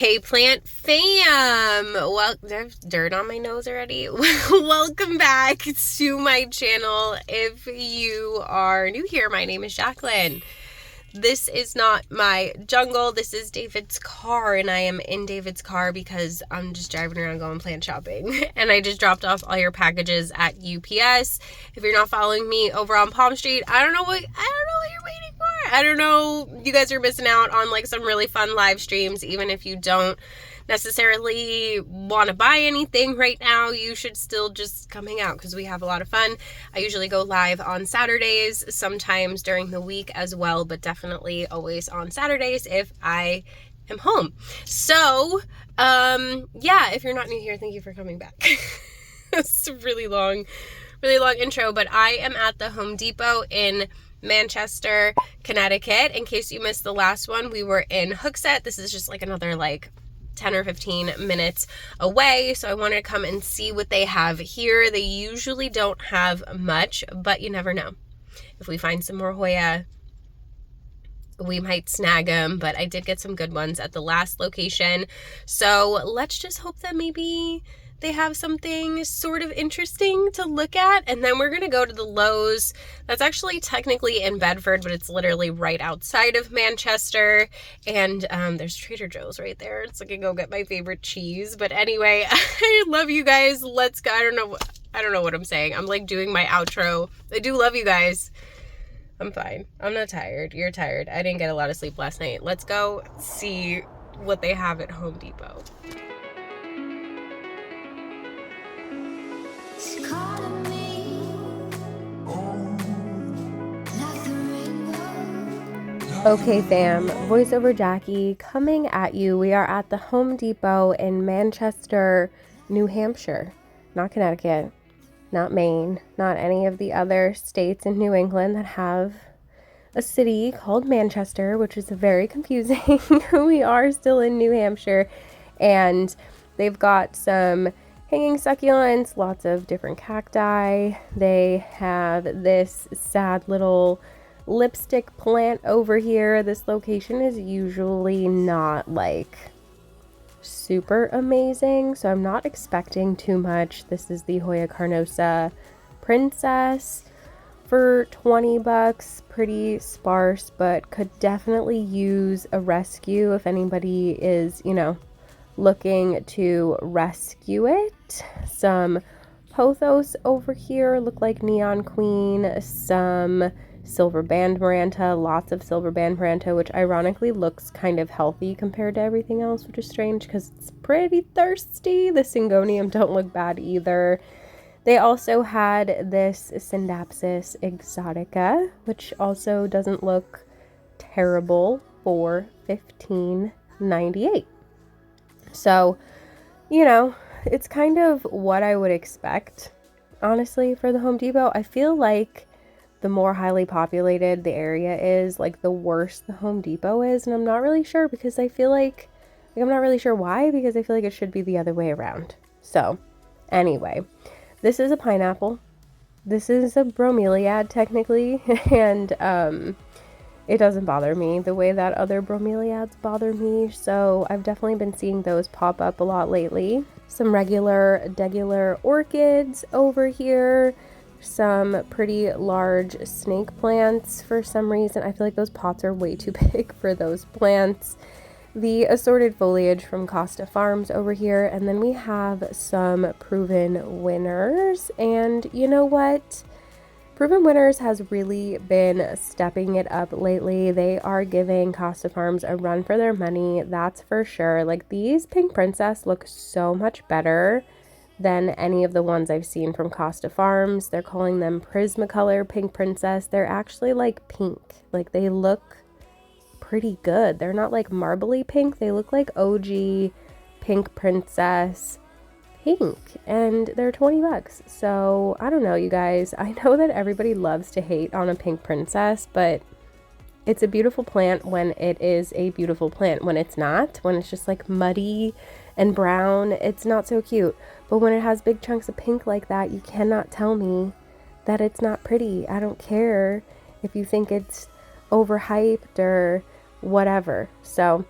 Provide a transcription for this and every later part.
Hey plant fam! Well, there's dirt on my nose already. Welcome back to my channel. If you are new here, my name is Jaclynn. This is not my jungle. This is David's car, and I am in David's car because I'm just driving around going plant shopping. And I just dropped off all your packages at UPS. If you're not following me over on Palm Street, I don't know what you're waiting for. I don't know. You guys are missing out on like some really fun live streams, even if you don't necessarily want to buy anything right now. You should still just come hang out because we have a lot of fun. I usually go live on Saturdays, sometimes during the week as well, but definitely always on Saturdays if I am home. So yeah, if you're not new here, thank you for coming back. It's a really long intro, but I am at the Home Depot in Manchester, Connecticut. In case you missed the last one, we were in Hooksett. This is just like another 10 or 15 minutes away, so I wanted to come and see what they have here. They usually don't have much, but you never know. If we find some more HOYA, we might snag them, but I did get some good ones at the last location, so let's just hope that maybe they have something sort of interesting to look at. And then we're gonna go to the Lowe's. That's actually technically in Bedford, but it's literally right outside of Manchester. And there's Trader Joe's right there. It's like I go get my favorite cheese. But anyway, I love you guys. Let's go. I don't know what I'm saying. I'm like doing my outro. I do love you guys. I'm fine. I'm not tired. You're tired. I didn't get a lot of sleep last night. Let's go see what they have at Home Depot. Okay fam, voiceover Jackie coming at you. We are at the Home Depot in Manchester, New Hampshire. Not Connecticut, not Maine, not any of the other states in New England that have a city called Manchester, which is very confusing. We are still in New Hampshire, and they've got some hanging succulents, lots of different cacti. They have this sad little lipstick plant over here. This location is usually not super amazing, so I'm not expecting too much. This is the HOYA Carnosa Princess for 20 bucks. Pretty sparse, but could definitely use a rescue if anybody is, looking to rescue it. Some pothos over here look like Neon Queen, some silver band maranta, lots of silver band maranta, which ironically looks kind of healthy compared to everything else, which is strange because it's pretty thirsty. The Syngonium don't look bad either. They also had this Syndapsis exotica, which also doesn't look terrible, for $15.98. So, it's kind of what I would expect, honestly, for the Home Depot. I feel like the more highly populated the area is, the worse the Home Depot is. And I'm not really sure because I feel like I'm not really sure why, because I feel like it should be the other way around. So, anyway, this is a pineapple. This is a bromeliad, technically, and it doesn't bother me the way that other bromeliads bother me, so I've definitely been seeing those pop up a lot lately. Some regular, degular orchids over here. Some pretty large snake plants for some reason. I feel like those pots are way too big for those plants. The assorted foliage from Costa Farms over here, and then we have some Proven Winners. And you know what? Proven Winners has really been stepping it up lately. They are giving Costa Farms a run for their money, that's for sure. These Pink Princess look so much better than any of the ones I've seen from Costa Farms. They're calling them Prismacolor Pink Princess. They're actually pink. They look pretty good. They're not marbly pink. They look like OG Pink Princess pink, and they're 20 bucks. So I don't know, you guys. I know that everybody loves to hate on a Pink Princess, but it's a beautiful plant when it is a beautiful plant. When it's not, when it's just muddy and brown, it's not so cute. But when it has big chunks of pink like that, you cannot tell me that it's not pretty. I don't care if you think it's overhyped or whatever. So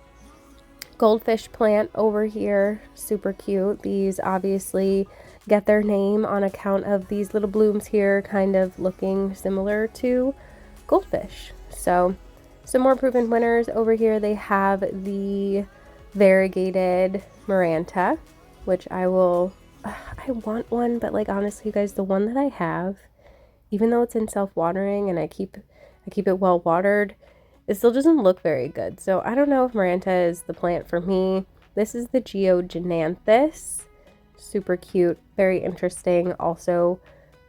goldfish plant over here, super cute. These obviously get their name on account of these little blooms here kind of looking similar to goldfish. So some more proven winners over here. They have the variegated Maranta, which I want one, but like honestly you guys, the one that I have, even though it's in self-watering and I keep it well watered, it still doesn't look very good. So I don't know if Maranta is the plant for me. This is the Geogenanthus. Super cute, very interesting, also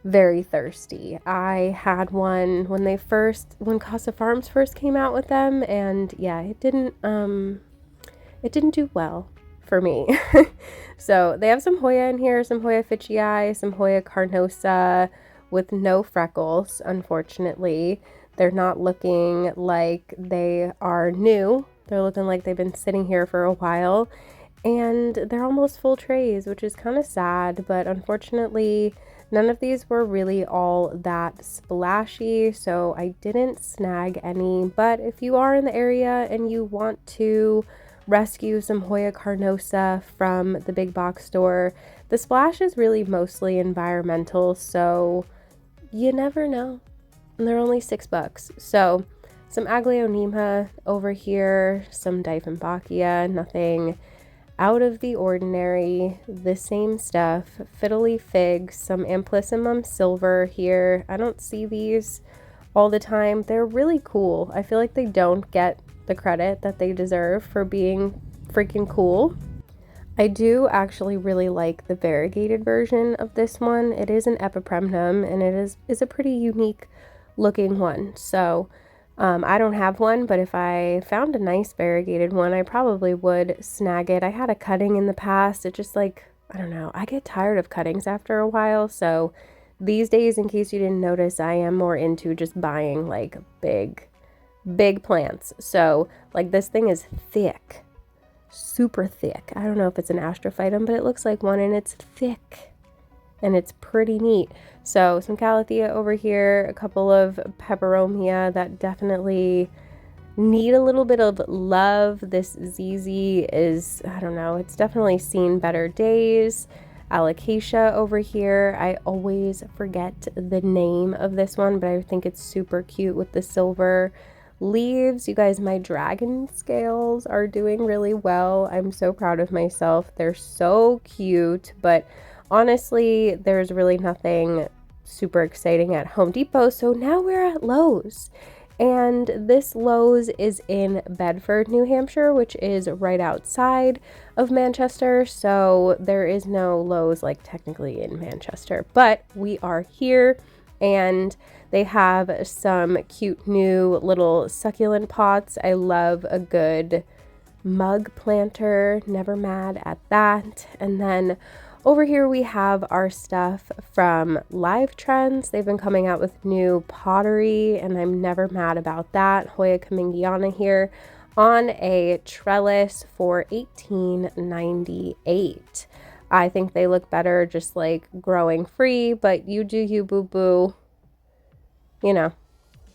very thirsty. I had one when Casa Farms first came out with them, and yeah, it didn't do well for me. So they have some Hoya in here, some Hoya Ficii, some Hoya carnosa with no freckles, unfortunately. They're not looking like they are new. They're looking like they've been sitting here for a while, and they're almost full trays, which is kind of sad, but unfortunately none of these were really all that splashy, so I didn't snag any. But if you are in the area and you want to rescue some Hoya carnosa from the big box store, the splash is really mostly environmental, so you never know. And they're only $6. So some Aglaonema over here, some Dieffenbachia, nothing out of the ordinary, the same stuff. Fiddly figs, some Amplissimum silver here. I don't see these all the time. They're really cool. I feel like they don't get the credit that they deserve for being freaking cool. I do actually really like the variegated version of this one. It is an epipremnum, and it is a pretty unique looking one. So I don't have one, but if I found a nice variegated one, I probably would snag it. I had a cutting in the past. It just like, I don't know, I get tired of cuttings after a while. So these days, in case you didn't notice, I am more into just buying like big plants. So like this thing is thick, super thick. I don't know if it's an astrophytum, but it looks like one, and it's thick and it's pretty neat. So some Calathea over here, a couple of Peperomia that definitely need a little bit of love. This ZZ is, I don't know, it's definitely seen better days. Alocasia over here, I always forget the name of this one, but I think it's super cute with the silver leaves. You guys, my dragon scales are doing really well. I'm so proud of myself. They're so cute, but honestly, there's really nothing super exciting at Home Depot, so now we're at Lowe's. And this Lowe's is in Bedford, New Hampshire, which is right outside of Manchester, so there is no Lowe's like technically in Manchester, but we are here, and they have some cute new little succulent pots. I love a good mug planter, never mad at that. And then over here we have our stuff from Live Trends. They've been coming out with new pottery, and I'm never mad about that. Hoya Kamingiana here on a trellis for $18.98. I think they look better just like growing free, but you do you, boo-boo. You know,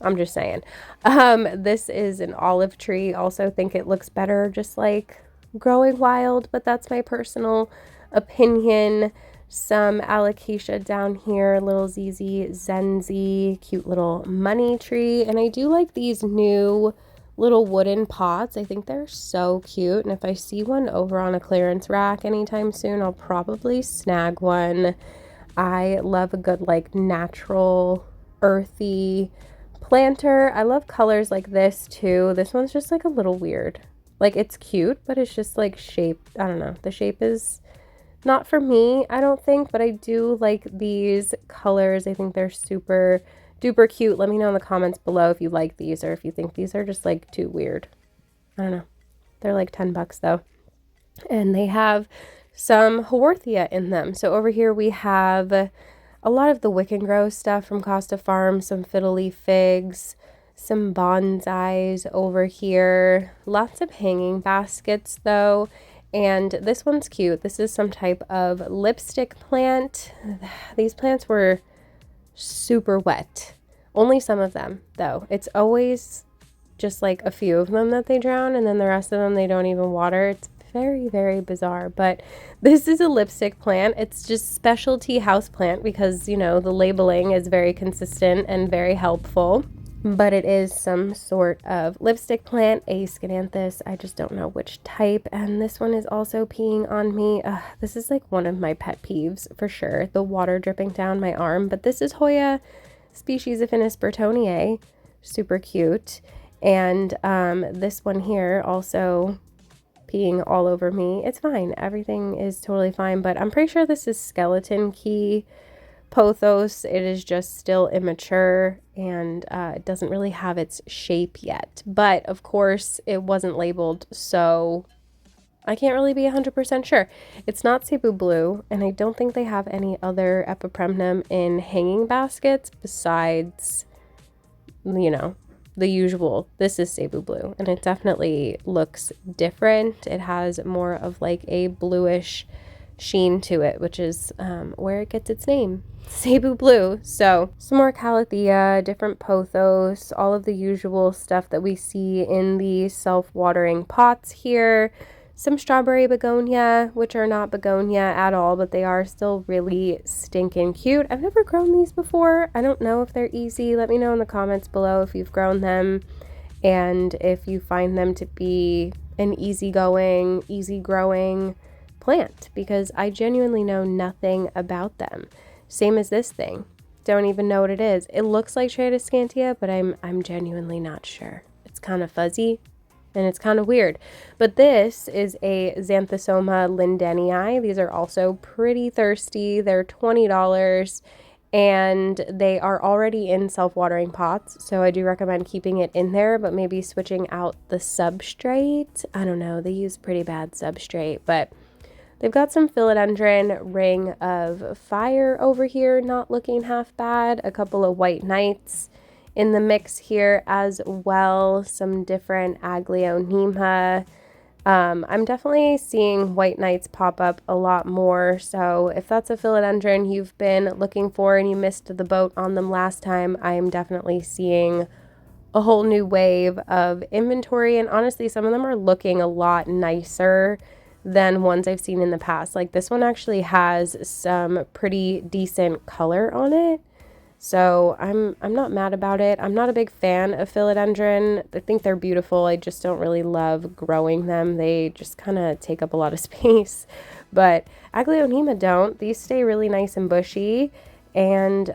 I'm just saying. This is an olive tree. Also think it looks better just like growing wild, but that's my personal opinion. Some alocasia down here, little ZZ Zenzi, cute little money tree. And I do like these new little wooden pots. I think they're so cute, and if I see one over on a clearance rack anytime soon, I'll probably snag one. I love a good like natural earthy planter. I love colors like this too. This one's just like a little weird. Like it's cute, but it's just like shaped. I don't know. The shape is not for me, I don't think, but I do like these colors. I think they're super duper cute. Let me know in the comments below if you like these or if you think these are just like too weird. I don't know. They're like $10 though. And they have some Haworthia in them. So over here we have a lot of the Wick and Grow stuff from Costa Farms, some fiddly figs, some bonsais over here. Lots of hanging baskets though. And this one's cute. This is some type of lipstick plant. These plants were super wet. Only some of them though. It's always just like a few of them that they drown, and then the rest of them they don't even water. It's very, very bizarre. But this is a lipstick plant. It's just specialty house plant because, you know, the labeling is very consistent and very helpful. But it is some sort of lipstick plant, a Scananthus. I just don't know which type. And this one is also peeing on me. This is like one of my pet peeves for sure. The water dripping down my arm. But this is HOYA species Affinis Bertoniae. Super cute. And this one here also peeing all over me. It's fine. Everything is totally fine. But I'm pretty sure this is skeleton key pothos. It is just still immature and it doesn't really have its shape yet. But of course it wasn't labeled, so I can't really be 100% sure. It's not Cebu Blue, and I don't think they have any other epipremnum in hanging baskets besides, you know, the usual. This is Cebu Blue, and it definitely looks different. It has more of like a bluish sheen to it, which is where it gets its name, Cebu Blue. So some more calathea, different pothos, all of the usual stuff that we see in the self-watering pots here. Some strawberry begonia, which are not begonia at all, but they are still really stinking cute. I've never grown these before. I don't know if they're easy. Let me know in the comments below if you've grown them and if you find them to be an easygoing, easy growing plant, because I genuinely know nothing about them. Same as this thing. Don't even know what it is. It looks like Tradescantia, but I'm genuinely not sure. It's kind of fuzzy and it's kind of weird. But this is a Xanthosoma lindenii. These are also pretty thirsty. They're $20 and they are already in self-watering pots, so I do recommend keeping it in there, but maybe switching out the substrate. I don't know, they use pretty bad substrate, but they've got some philodendron ring of fire over here, not looking half bad. A couple of white knights in the mix here as well. Some different aglaonema. I'm definitely seeing white knights pop up a lot more. So if that's a philodendron you've been looking for and you missed the boat on them last time, I'm definitely seeing a whole new wave of inventory. And honestly, some of them are looking a lot nicer than ones I've seen in the past. Like this one actually has some pretty decent color on it. So I'm not mad about it. I'm not a big fan of philodendron. I think they're beautiful. I just don't really love growing them. They just kind of take up a lot of space. But aglaonema don't. These stay really nice and bushy, and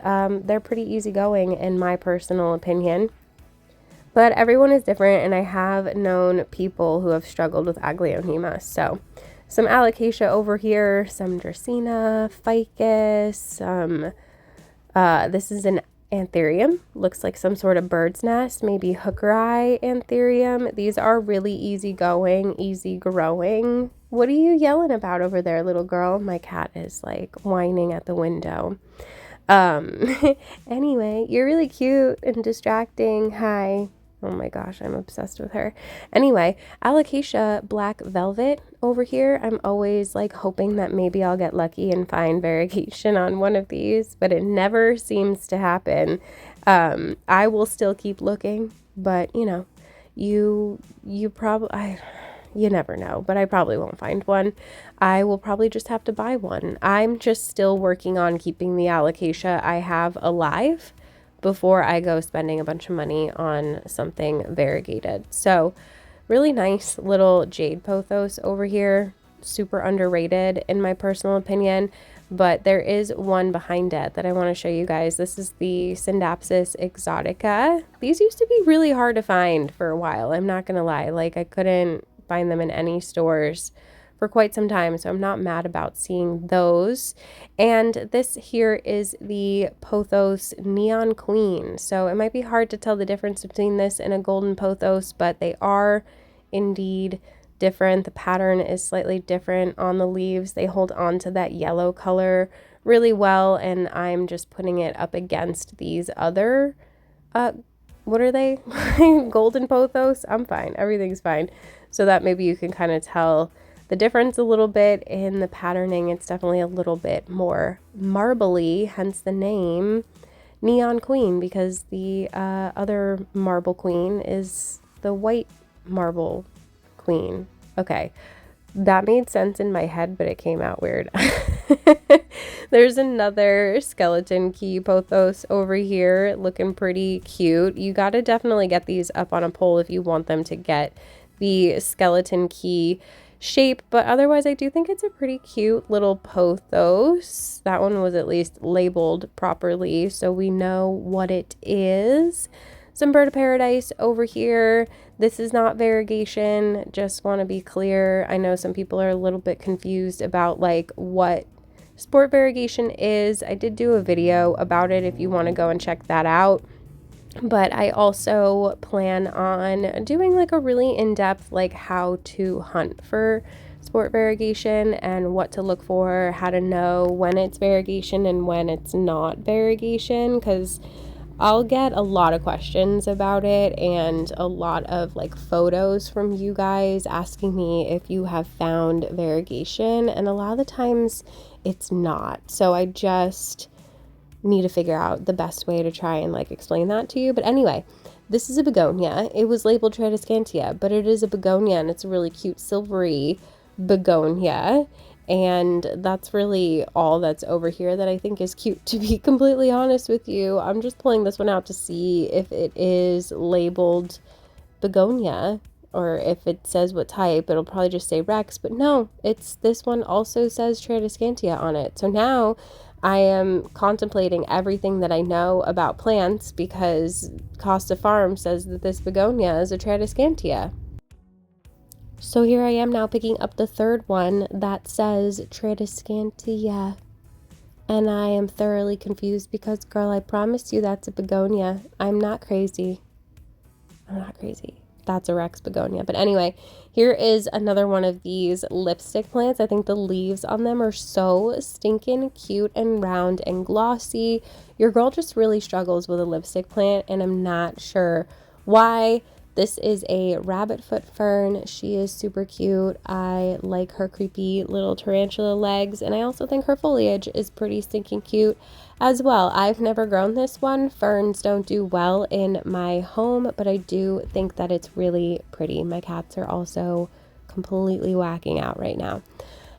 they're pretty easygoing in my personal opinion. But everyone is different, and I have known people who have struggled with aglaonema. So some alocasia over here, some dracaena, ficus, some this is an anthurium. Looks like some sort of bird's nest, maybe hooker eye anthurium. These are really easygoing, easy growing. What are you yelling about over there, little girl? My cat is like whining at the window. Anyway, you're really cute and distracting. Hi. Oh my gosh, I'm obsessed with her. Anyway, alocasia black velvet over here. I'm always like hoping that maybe I'll get lucky and find variegation on one of these, but it never seems to happen. I will still keep looking, but you know, you probably, you never know, but I probably won't find one. I will probably just have to buy one. I'm just still working on keeping the alocasia I have alive before I go spending a bunch of money on something variegated. So really nice little jade pothos over here. Super underrated in my personal opinion, but there is one behind it that I want to show you guys. This is the Syndapsis exotica. These used to be really hard to find for a while. I'm not going to lie. Like I couldn't find them in any stores for quite some time, so I'm not mad about seeing those. And this here is the Pothos Neon Queen. So it might be hard to tell the difference between this and a golden pothos, but they are indeed different. The pattern is slightly different on the leaves. They hold on to that yellow color really well, and I'm just putting it up against these other what are they? Golden pothos. I'm fine. Everything's fine. So that maybe you can kind of tell the difference a little bit in the patterning. It's definitely a little bit more marbly, hence the name Neon Queen, because the other marble queen is the white marble queen. Okay, that made sense in my head, but it came out weird. There's another skeleton key pothos over here looking pretty cute. You got to definitely get these up on a pole if you want them to get the skeleton key shape, but otherwise I do think it's a pretty cute little pothos. That one was at least labeled properly so we know what it is. Some bird of paradise over here. This is not variegation, just want to be clear. I know some people are a little bit confused about like what sport variegation is. I did do a video about it if you want to go and check that out. But I also plan on doing like a really in-depth like how to hunt for sport variegation and what to look for, how to know when it's variegation and when it's not variegation, because I'll get a lot of questions about it and a lot of like photos from you guys asking me if you have found variegation, and a lot of the times it's not. So I just need to figure out the best way to try and like explain that to you. But anyway, this is a begonia. It was labeled Tradescantia, but it is a begonia and it's a really cute silvery begonia. And that's really all that's over here that I think is cute, to be completely honest with you. I'm just pulling this one out to see if it is labeled begonia or if it says what type. It'll probably just say Rex, but no, it's this one also says Tradescantia on it. So now I am contemplating everything that I know about plants because Costa Farm says that this begonia is a Tradescantia. So here I am now picking up the third one that says Tradescantia. And I am thoroughly confused because, girl, I promise you that's a begonia. I'm not crazy. I'm not crazy. That's a Rex begonia. But anyway, here is another one of these lipstick plants. I think the leaves on them are so stinking cute and round and glossy. Your girl just really struggles with a lipstick plant, and I'm not sure why. This is a rabbit foot fern. She is super cute. I like her creepy little tarantula legs, and I also think her foliage is pretty stinking cute as well. I've never grown this one. Ferns don't do well in my home, but I do think that it's really pretty. My cats are also completely whacking out right now.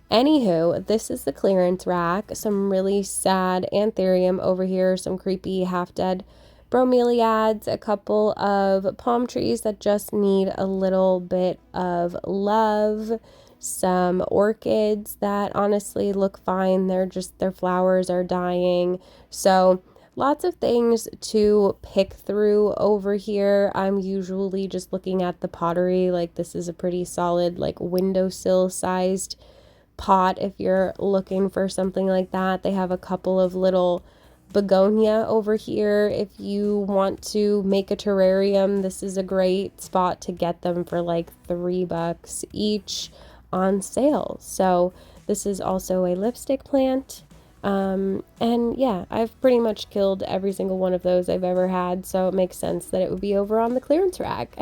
Anywho, this is the clearance rack. Some really sad anthurium over here, some creepy half-dead bromeliads, a couple of palm trees that just need a little bit of love, some orchids that honestly look fine. Their flowers are dying. So lots of things to pick through over here. I'm usually just looking at the pottery. Like, this is a pretty solid like windowsill sized pot if you're looking for something like that. They have a couple of little begonia over here. If you want to make a terrarium, this is a great spot to get them for like $3 each on sale. So this is also a lipstick plant. And yeah, I've pretty much killed every single one of those I've ever had, so it makes sense that it would be over on the clearance rack.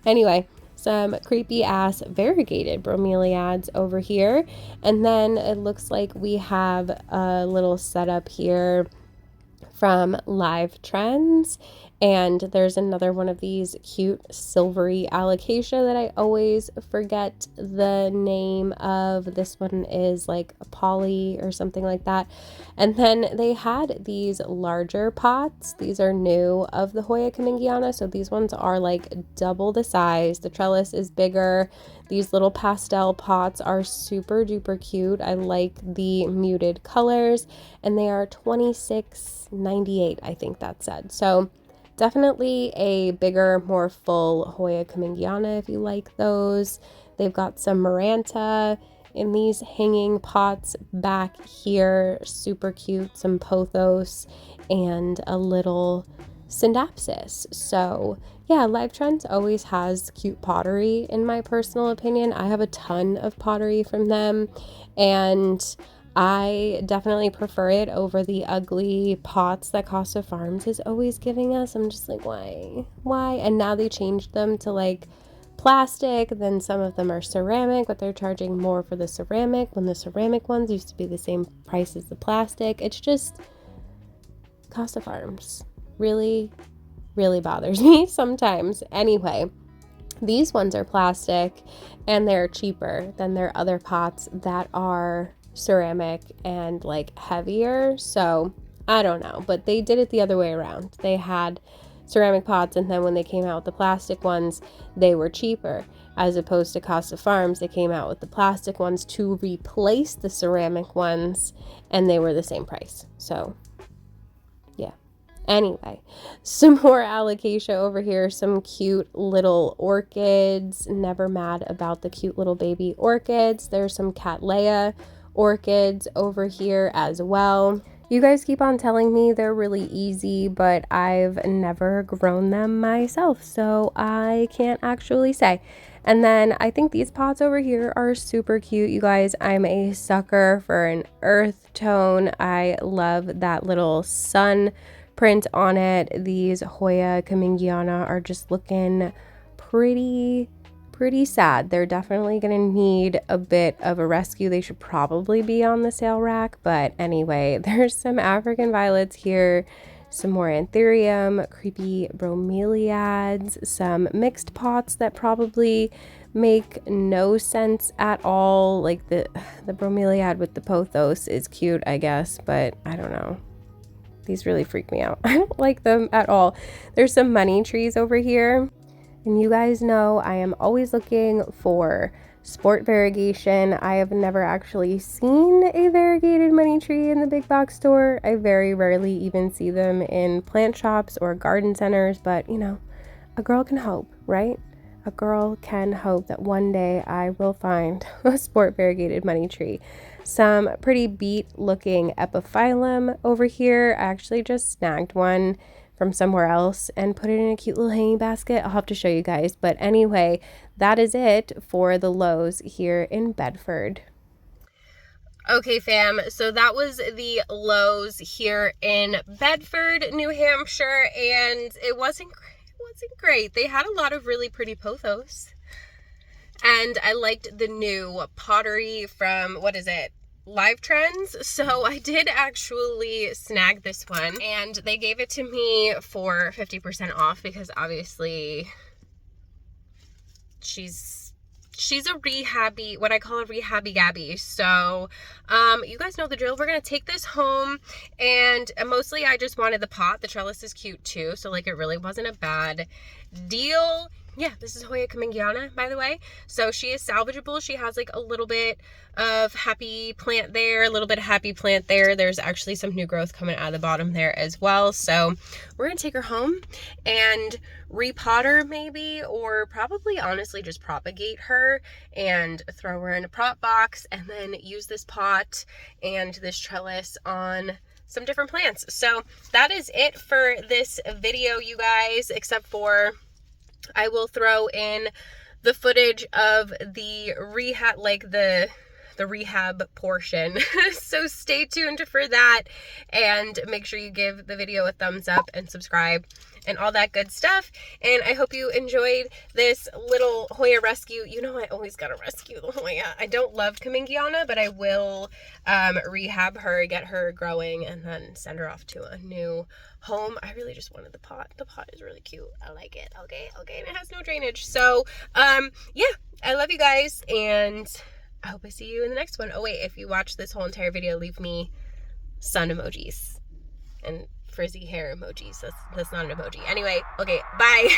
Anyway, some creepy ass variegated bromeliads over here, and then it looks like we have a little setup here from Live Trends, and there's another one of these cute silvery alocasia that I always forget the name of. This one is like a poly or something like that. And then they had these larger pots. These are new of the Hoya Kamingiana, so these ones are like double the size. The trellis is bigger. These little pastel pots are super duper cute. I like the muted colors, and they are $26.98, I think that said. So definitely a bigger, more full Hoya Kamingiana if you like those. They've got some Maranta in these hanging pots back here. Super cute. Some pothos and a little Syndapsis. So yeah, Live Trends always has cute pottery in my personal opinion. I have a ton of pottery from them, and I definitely prefer it over the ugly pots that Costa Farms is always giving us. I'm just like, why? And now they changed them to like plastic. Then some of them are ceramic, but they're charging more for the ceramic when the ceramic ones used to be the same price as the plastic. It's just Costa Farms. Really, really bothers me sometimes. Anyway, these ones are plastic and they're cheaper than their other pots that are ceramic and like heavier. So I don't know, but they did it the other way around. They had ceramic pots, and then when they came out with the plastic ones, they were cheaper. As opposed to Costa Farms, they came out with the plastic ones to replace the ceramic ones, and they were the same price. So yeah. Anyway, some more alocasia over here, some cute little orchids. Never mad about the cute little baby orchids. There's some Cattleya orchids over here as well. You guys keep on telling me they're really easy, but I've never grown them myself, so I can't actually say. And then I think these pots over here are super cute, you guys. I'm a sucker for an earth tone. I love that little sun print on it. These HOYA Kamingiana are just looking pretty sad. They're definitely gonna need a bit of a rescue. They should probably be on the sale rack, but anyway, there's some African violets here, some more anthurium, creepy bromeliads, some mixed pots that probably make no sense at all. Like the bromeliad with the pothos is cute, I guess, but I don't know. These really freak me out. I don't like them at all. There's some money trees over here. And you guys know I am always looking for sport variegation. I have never actually seen a variegated money tree in the big box store. I very rarely even see them in plant shops or garden centers, but you know, a girl can hope, right? A girl can hope that one day I will find a sport variegated money tree. Some pretty beat looking epiphyllum over here. I actually just snagged one from somewhere else and put it in a cute little hanging basket. I'll have to show you guys. But anyway, that is it for the Lowe's here in Bedford. Okay, fam, so that was the Lowe's here in Bedford, New Hampshire, and it wasn't great. They had a lot of really pretty pothos, and I liked the new pottery from, what is it, Live Trends. So I did actually snag this one, and they gave it to me for 50% off because obviously she's a rehabby, what I call a rehabby gabby. So you guys know the drill. We're gonna take this home, and mostly I just wanted the pot. The trellis is cute too, so like it really wasn't a bad deal. Yeah, this is HOYA Kamingiana, by the way. So she is salvageable. She has like a little bit of happy plant there, a little bit of happy plant there. There's actually some new growth coming out of the bottom there as well. So we're gonna take her home and repot her maybe, or probably honestly just propagate her and throw her in a prop box, and then use this pot and this trellis on some different plants. So that is it for this video, you guys, except for I will throw in the footage of the rehab, like the rehab portion. So stay tuned for that, and make sure you give the video a thumbs up and subscribe and all that good stuff. And I hope you enjoyed this little HOYA rescue. You know, I always gotta rescue the HOYA. I don't love Kamingiana, but I will rehab her, get her growing, and then send her off to a new home. I really just wanted the pot. The pot is really cute. I like it. Okay, and it has no drainage. So yeah, I love you guys, and I hope I see you in the next one. Oh wait, if you watch this whole entire video, leave me sun emojis and frizzy hair emojis. That's not an emoji. Anyway, okay, bye.